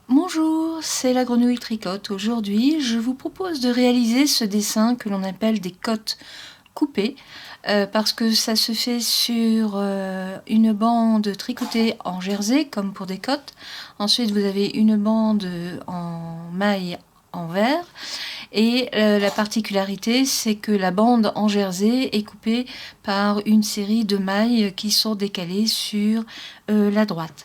Bonjour, c'est la grenouille tricote. Aujourd'hui, je vous propose de réaliser ce dessin que l'on appelle des cottes coupées parce que ça se fait sur une bande tricotée en jersey comme pour des cottes. Ensuite, vous avez une bande en maille en vert et la particularité, c'est que la bande en jersey est coupée par une série de mailles qui sont décalées sur la droite.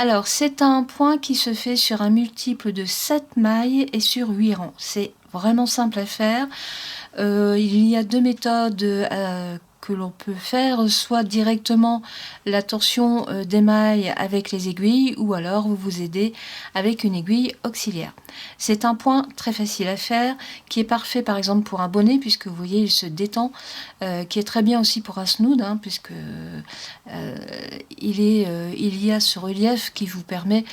Alors, c'est un point qui se fait sur un multiple de 7 mailles et sur 8 rangs. C'est vraiment simple à faire. Il y a deux méthodes que l'on peut faire, soit directement la torsion des mailles avec les aiguilles, ou alors vous vous aidez avec une aiguille auxiliaire. C'est un point très facile à faire, qui est parfait par exemple pour un bonnet, puisque vous voyez il se détend, qui est très bien aussi pour un snood, puisque il y a ce relief qui vous permet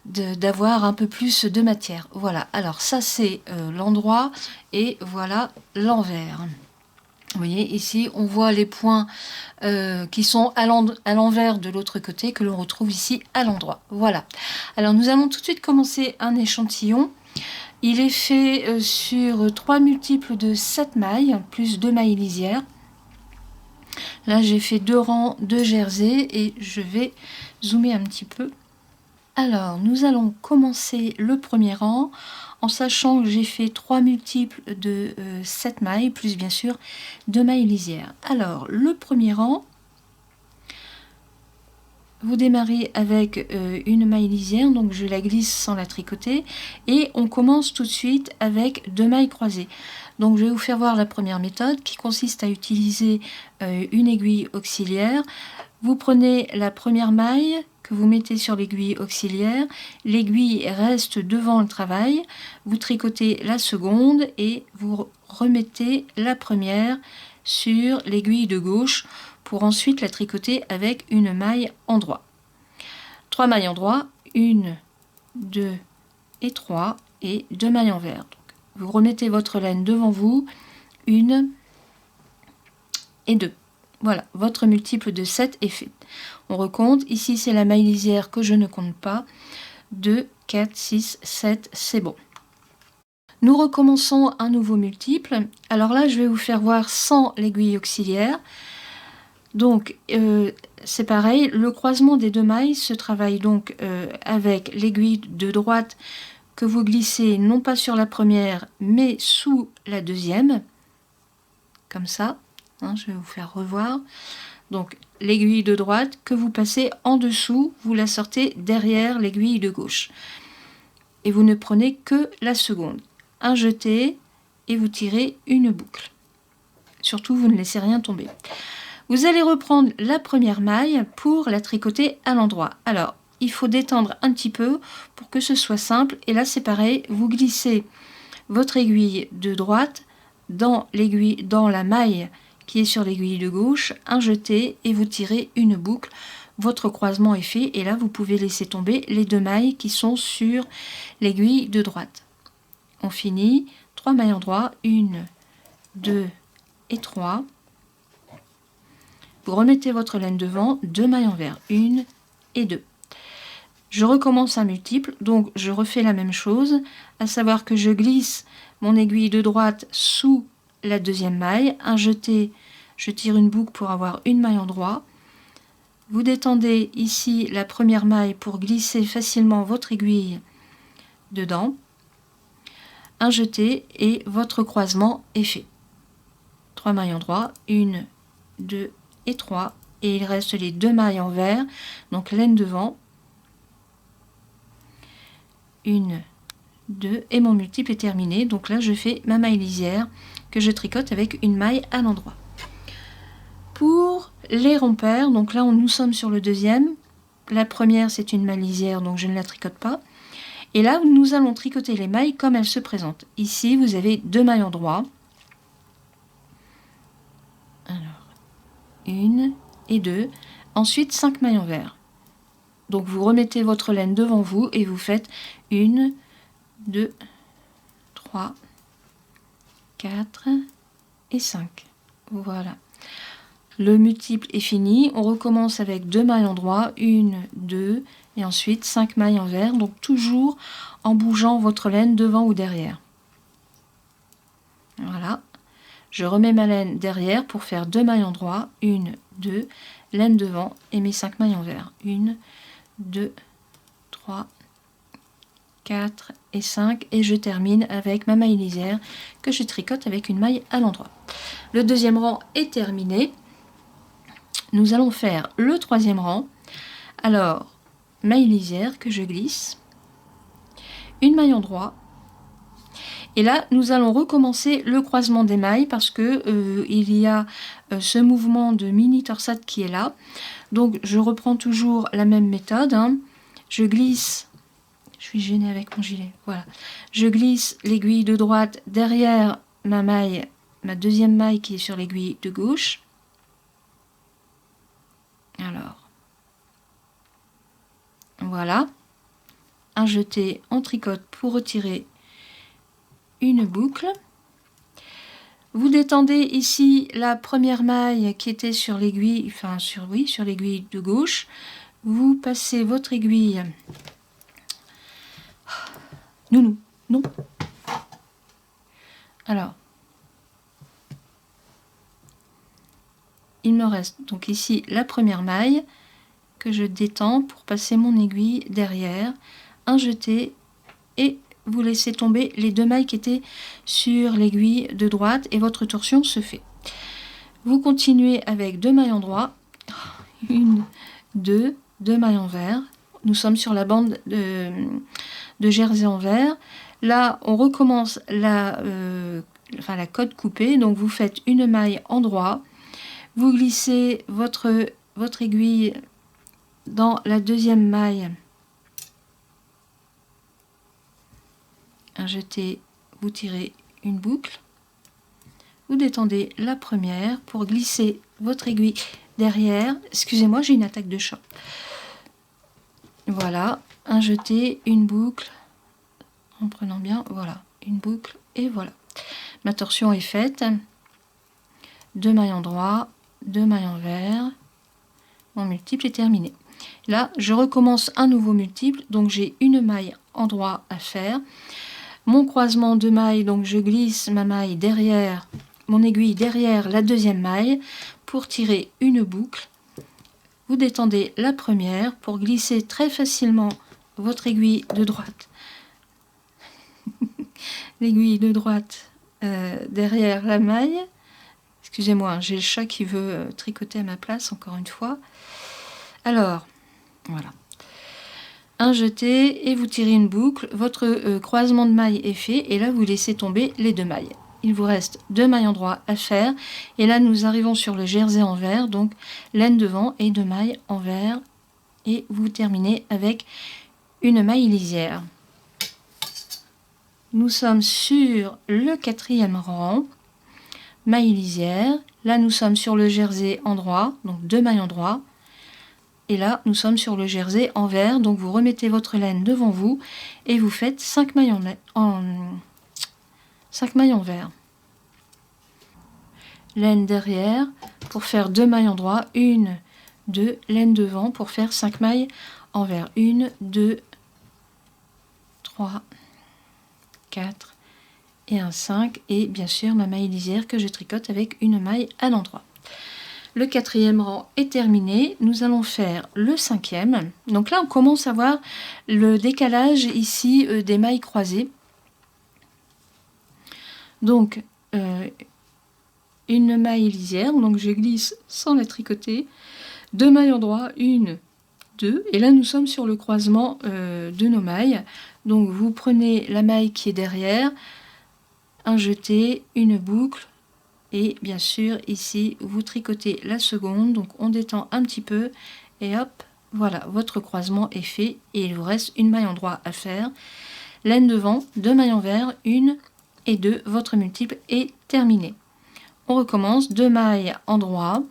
d'avoir un peu plus de matière. Voilà, alors ça c'est l'endroit et voilà l'envers. Vous voyez, ici, on voit les points qui sont à l'envers de l'autre côté, que l'on retrouve ici à l'endroit. Voilà. Alors, nous allons tout de suite commencer un échantillon. Il est fait sur 3 multiples de 7 mailles, plus 2 mailles lisières. Là, j'ai fait 2 rangs de jersey et je vais zoomer un petit peu. Alors, nous allons commencer le premier rang en sachant que j'ai fait 3 multiples de 7 mailles, plus bien sûr 2 mailles lisières. Alors, le premier rang, vous démarrez avec une maille lisière, donc je la glisse sans la tricoter, et on commence tout de suite avec 2 mailles croisées. Donc je vais vous faire voir la première méthode qui consiste à utiliser une aiguille auxiliaire. Vous prenez la première maille que vous mettez sur l'aiguille auxiliaire, l'aiguille reste devant le travail, vous tricotez la seconde et vous remettez la première sur l'aiguille de gauche pour ensuite la tricoter avec une maille endroit. 3 mailles endroit, 1, 2 et 3 et 2 mailles envers. Vous remettez votre laine devant vous, 1 et 2. Voilà, votre multiple de 7 est fait. On recompte. Ici, c'est la maille lisière que je ne compte pas. 2, 4, 6, 7, c'est bon. Nous recommençons un nouveau multiple. Alors là, je vais vous faire voir sans l'aiguille auxiliaire. Donc, c'est pareil. Le croisement des 2 mailles se travaille donc avec l'aiguille de droite que vous glissez non pas sur la première, mais sous la deuxième. Comme ça. Je vais vous faire revoir. Donc l'aiguille de droite que vous passez en dessous, vous la sortez derrière l'aiguille de gauche. Et vous ne prenez que la seconde. Un jeté et vous tirez une boucle. Surtout, vous ne laissez rien tomber. Vous allez reprendre la première maille pour la tricoter à l'endroit. Alors, il faut détendre un petit peu pour que ce soit simple. Et là, c'est pareil, vous glissez votre aiguille de droite dans la maille qui est sur l'aiguille de gauche, un jeté et vous tirez une boucle. Votre croisement est fait et là vous pouvez laisser tomber les 2 mailles qui sont sur l'aiguille de droite. On finit, 3 mailles endroit, 1, 2 et 3. Vous remettez votre laine devant, 2 mailles envers, 1 et 2. Je recommence un multiple, donc je refais la même chose, à savoir que je glisse mon aiguille de droite sous la deuxième maille, un jeté, je tire une boucle pour avoir une maille endroit. Vous détendez ici la première maille pour glisser facilement votre aiguille dedans, un jeté et votre croisement est fait. 3 mailles endroit, 1, 2 et 3, et il reste les 2 mailles envers, donc laine devant, 1, 2, et mon multiple est terminé. Donc là, je fais ma maille lisière que je tricote avec une maille à l'endroit. Pour les rompers, donc là, nous sommes sur le deuxième. La première, c'est une maille lisière, donc je ne la tricote pas. Et là, nous allons tricoter les mailles comme elles se présentent. Ici, vous avez 2 mailles endroit. Alors, 1 et 2. Ensuite, 5 mailles envers. Donc, vous remettez votre laine devant vous et vous faites 1, 2, 3, 4 et 5. Voilà. Le multiple est fini, on recommence avec 2 mailles en droit, 1, 2 et ensuite 5 mailles envers, donc toujours en bougeant votre laine devant ou derrière. Voilà, je remets ma laine derrière pour faire 2 mailles en droit, 1, 2, laine devant et mes 5 mailles envers, 1, 2, 3, 4 et 5 et je termine avec ma maille lisière que je tricote avec une maille à l'endroit. Le deuxième rang est terminé. Nous allons faire le troisième rang. Alors, maille lisière que je glisse, une maille en droit. Et là, nous allons recommencer le croisement des mailles parce que il y a ce mouvement de mini torsade qui est là. Donc, je reprends toujours la même méthode. Hein. Je glisse, je suis gênée avec mon gilet, voilà. Je glisse l'aiguille de droite derrière ma maille, ma deuxième maille qui est sur l'aiguille de gauche. Alors, voilà, un jeté en tricote pour retirer une boucle. Vous détendez ici la première maille qui était sur l'aiguille, enfin sur l'aiguille de gauche. Vous passez votre aiguille. Non. Alors, il me reste donc ici la première maille que je détends pour passer mon aiguille derrière, un jeté et vous laissez tomber les 2 mailles qui étaient sur l'aiguille de droite et votre torsion se fait. Vous continuez avec 2 mailles en droit, 1, 2, 2 mailles en vert. Nous sommes sur la bande de jersey en vert. Là, on recommence la côte coupée, donc vous faites une maille en droit. Vous glissez votre aiguille dans la deuxième maille, un jeté, vous tirez une boucle, vous détendez la première pour glisser votre aiguille derrière. Excusez-moi, j'ai une attaque de chat. Voilà, un jeté, une boucle, en prenant bien, voilà, une boucle et voilà. Ma torsion est faite. 2 mailles en droit, 2 mailles en vert, mon multiple est terminé. Là, je recommence un nouveau multiple, donc j'ai une maille en droit à faire. Mon croisement de mailles, donc je glisse ma maille derrière, mon aiguille derrière la deuxième maille pour tirer une boucle. Vous détendez la première pour glisser très facilement votre aiguille de droite. L'aiguille de droite derrière la maille. Excusez-moi, j'ai le chat qui veut tricoter à ma place, encore une fois. Alors, voilà. Un jeté et vous tirez une boucle. Votre croisement de mailles est fait et là, vous laissez tomber les 2 mailles. Il vous reste 2 mailles en droit à faire. Et là, nous arrivons sur le jersey en vert, donc laine devant et 2 mailles en vert. Et vous terminez avec une maille lisière. Nous sommes sur le 4e rang. Maille lisière, là nous sommes sur le jersey en droit, donc 2 mailles en droit, et là nous sommes sur le jersey en vert, donc vous remettez votre laine devant vous et vous faites 5 mailles en vert. Laine derrière pour faire 2 mailles en droit, 1, 2, laine devant pour faire 5 mailles en vert, 1, 2, 3, 4, et un 5 et bien sûr ma maille lisière que je tricote avec une maille à l'endroit. Le 4e rang est terminé, nous allons faire le 5e. Donc là on commence à voir le décalage ici des mailles croisées. Donc une maille lisière, donc je glisse sans la tricoter, 2 mailles en droit, 1, 2 et là nous sommes sur le croisement de nos mailles. Donc vous prenez la maille qui est derrière, un jeté, une boucle et bien sûr ici vous tricotez la seconde, donc on détend un petit peu et hop, voilà, votre croisement est fait et il vous reste une maille en droit à faire. Laine devant, 2 mailles en vert, 1 et 2, votre multiple est terminé. On recommence, 2 mailles en droit,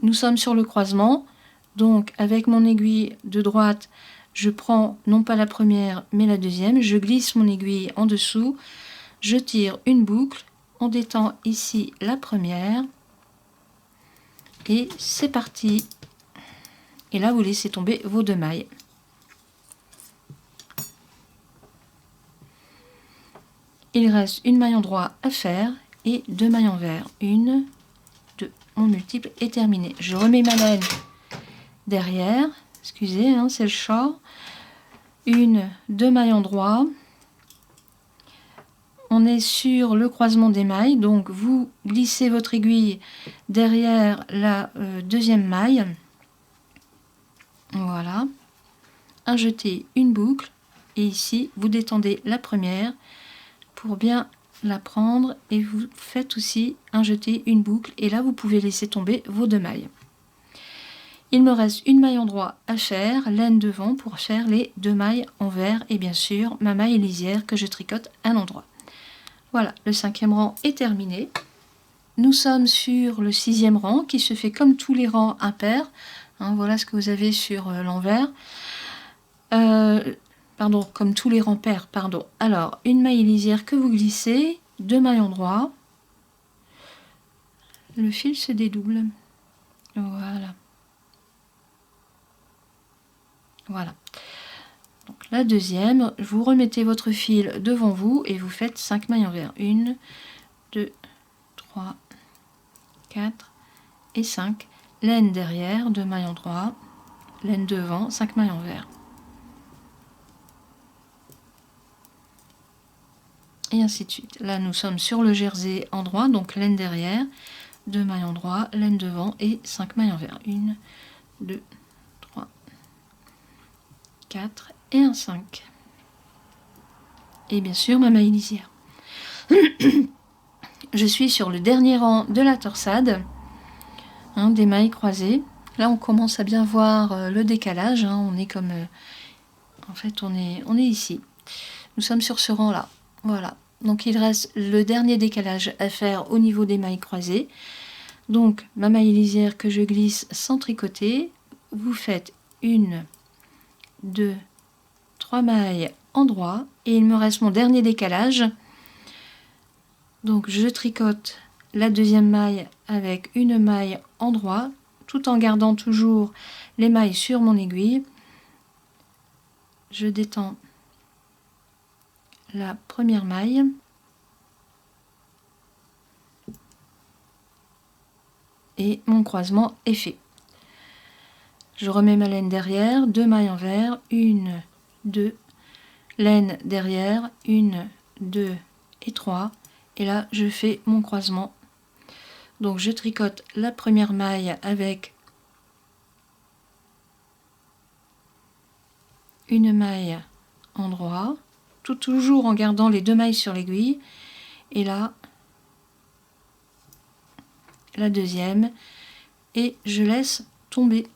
nous sommes sur le croisement, donc avec mon aiguille de droite, je prends non pas la première mais la deuxième, je glisse mon aiguille en dessous, je tire une boucle, on détend ici la première, Et c'est parti. Et là, vous laissez tomber vos 2 mailles. Il reste une maille endroit à faire et 2 mailles envers. 1, 2. Mon multiple est terminé. Je remets ma laine derrière. Excusez, hein, c'est le short. 1, 2 mailles endroit. On est sur le croisement des mailles. Donc, vous glissez votre aiguille derrière la deuxième maille. Voilà. Injetez une boucle. Et ici, vous détendez la première pour bien la prendre. Et vous faites aussi injeter une boucle. Et là, vous pouvez laisser tomber vos 2 mailles. Il me reste une maille endroit à faire, laine devant pour faire les 2 mailles envers et bien sûr ma maille lisière que je tricote à l'endroit. Voilà, le 5e rang est terminé. Nous sommes sur le 6e rang qui se fait comme tous les rangs impairs. Hein, voilà ce que vous avez sur l'envers. Pardon, comme tous les rangs pairs, pardon. Alors, une maille lisière que vous glissez, 2 mailles endroit. Le fil se dédouble. Voilà. Voilà. Donc la deuxième, vous remettez votre fil devant vous et vous faites 5 mailles envers. 1, 2, 3, 4 et 5. Laine derrière, 2 mailles endroit. Laine devant, 5 mailles envers. Et ainsi de suite. Là, nous sommes sur le jersey endroit, donc laine derrière, 2 mailles endroit, laine devant et 5 mailles envers. 1, 2, 3, 4 et un 5. Et bien sûr ma maille lisière. Je suis sur le dernier rang de la torsade, hein, des mailles croisées. Là on commence à bien voir le décalage, hein, on est comme en fait on est ici. Nous sommes sur ce rang là. Voilà. Donc il reste le dernier décalage à faire au niveau des mailles croisées. Donc ma maille lisière que je glisse sans tricoter, vous faites 1, 2, 3 mailles endroit et il me reste mon dernier décalage. Donc je tricote la deuxième maille avec une maille endroit tout en gardant toujours les mailles sur mon aiguille. Je détends la première maille et mon croisement est fait. Je remets ma laine derrière, 2 mailles envers, 1, 2, laine derrière, 1, 2 et 3. Et là, je fais mon croisement. Donc, je tricote la première maille avec une maille endroit, toujours en gardant les 2 mailles sur l'aiguille. Et là, la deuxième. Et je laisse tomber.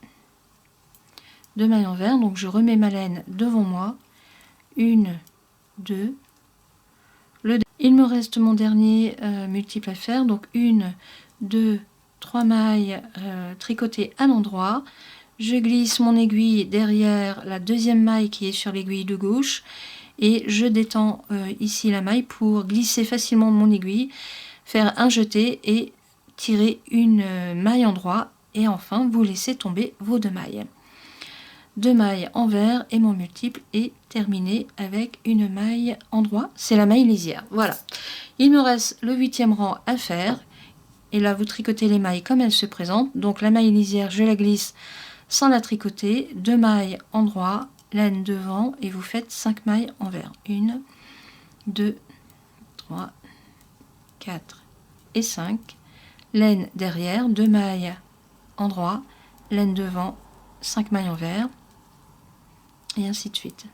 2 mailles envers, donc je remets ma laine devant moi, 1, 2, il me reste mon dernier multiple à faire, donc 1, 2, 3 mailles tricotées à l'endroit, je glisse mon aiguille derrière la deuxième maille qui est sur l'aiguille de gauche, et je détends ici la maille pour glisser facilement mon aiguille, faire un jeté et tirer une maille endroit, et enfin vous laissez tomber vos 2 mailles. 2 mailles envers et mon multiple est terminé avec une maille endroit, c'est la maille lisière. Voilà, il me reste le 8e rang à faire et là vous tricotez les mailles comme elles se présentent. Donc la maille lisière je la glisse sans la tricoter, 2 mailles endroit, laine devant et vous faites 5 mailles envers. 1, 2, 3, 4 et 5, laine derrière, 2 mailles endroit, laine devant, 5 mailles envers. Et ainsi de suite.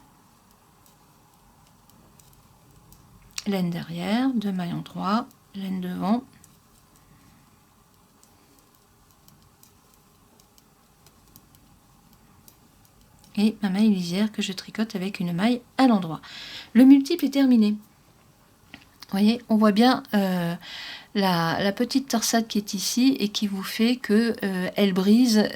Laine derrière, 2 mailles endroit, laine devant. Et ma maille lisière que je tricote avec une maille à l'endroit. Le multiple est terminé. Vous voyez, on voit bien la petite torsade qui est ici et qui vous fait que elle brise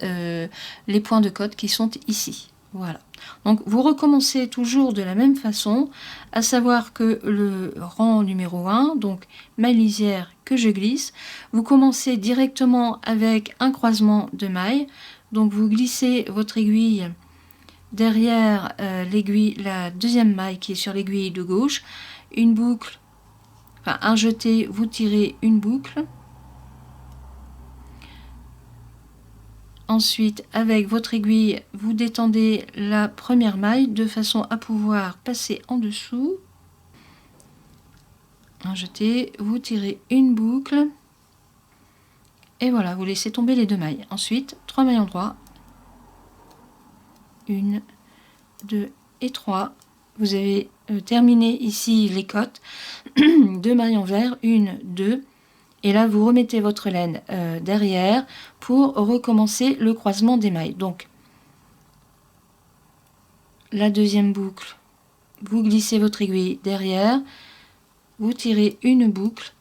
les points de côte qui sont ici. Voilà. Donc vous recommencez toujours de la même façon, à savoir que le rang numéro 1, donc maille lisière que je glisse, vous commencez directement avec un croisement de mailles. Donc vous glissez votre aiguille derrière l'aiguille, la deuxième maille qui est sur l'aiguille de gauche, une boucle, enfin un jeté, vous tirez une boucle. Ensuite, avec votre aiguille, vous détendez la première maille de façon à pouvoir passer en dessous. Un jeté, vous tirez une boucle. Et voilà, vous laissez tomber les 2 mailles. Ensuite, 3 mailles endroits. 1, 2 et 3. Vous avez terminé ici les côtes. 2 mailles envers, 1, 2. Et là, vous remettez votre laine derrière pour recommencer le croisement des mailles. Donc, la deuxième boucle, vous glissez votre aiguille derrière, vous tirez une boucle,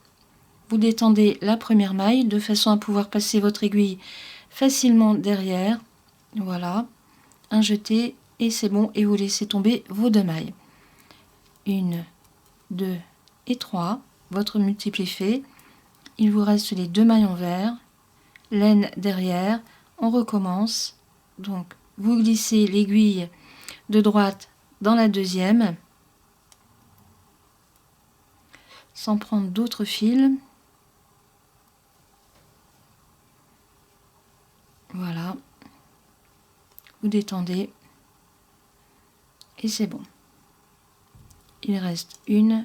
vous détendez la première maille de façon à pouvoir passer votre aiguille facilement derrière. Voilà, un jeté et c'est bon. Et vous laissez tomber vos 2 mailles. 1, 2 et 3. Votre multiple est fait. Il vous reste les 2 mailles envers, laine derrière, on recommence. Donc vous glissez l'aiguille de droite dans la deuxième, sans prendre d'autres fils. Voilà, vous détendez et c'est bon. Il reste 1,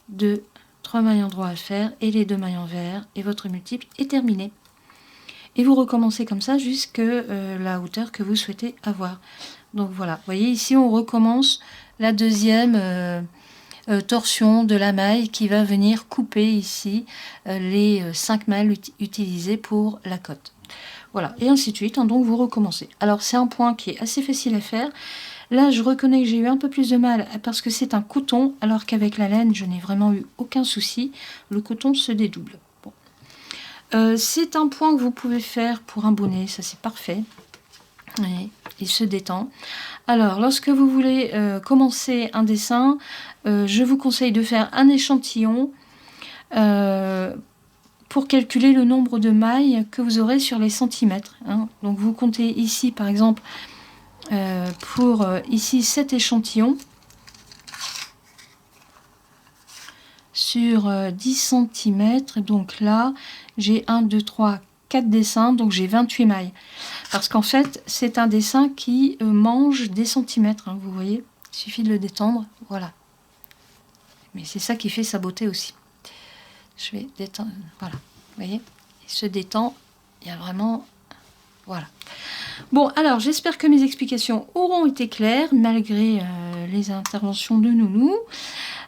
2, 3 mailles endroits à faire et les 2 mailles envers et votre multiple est terminé. Et vous recommencez comme ça jusqu'à la hauteur que vous souhaitez avoir. Donc voilà, vous voyez ici on recommence la deuxième torsion de la maille qui va venir couper ici les 5 mailles utilisées pour la cotte. Voilà, et ainsi de suite, hein, donc vous recommencez. Alors c'est un point qui est assez facile à faire. Là, je reconnais que j'ai eu un peu plus de mal parce que c'est un coton, alors qu'avec la laine, je n'ai vraiment eu aucun souci. Le coton se dédouble. Bon. C'est un point que vous pouvez faire pour un bonnet, ça c'est parfait. Et il se détend. Alors, lorsque vous voulez commencer un dessin, je vous conseille de faire un échantillon pour calculer le nombre de mailles que vous aurez sur les centimètres. Hein. Donc, vous comptez ici, par exemple, pour ici 7 échantillons sur 10 cm. Donc là, j'ai 1, 2, 3, 4 dessins, donc j'ai 28 mailles. Parce qu'en fait, c'est un dessin qui mange des centimètres, hein, vous voyez. Il suffit de le détendre, voilà. Mais c'est ça qui fait sa beauté aussi. Je vais détendre, voilà. Vous voyez, il se détend, il y a vraiment... Voilà. Bon, alors, j'espère que mes explications auront été claires, malgré les interventions de Nounou.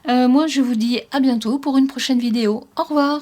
Moi, je vous dis à bientôt pour une prochaine vidéo. Au revoir!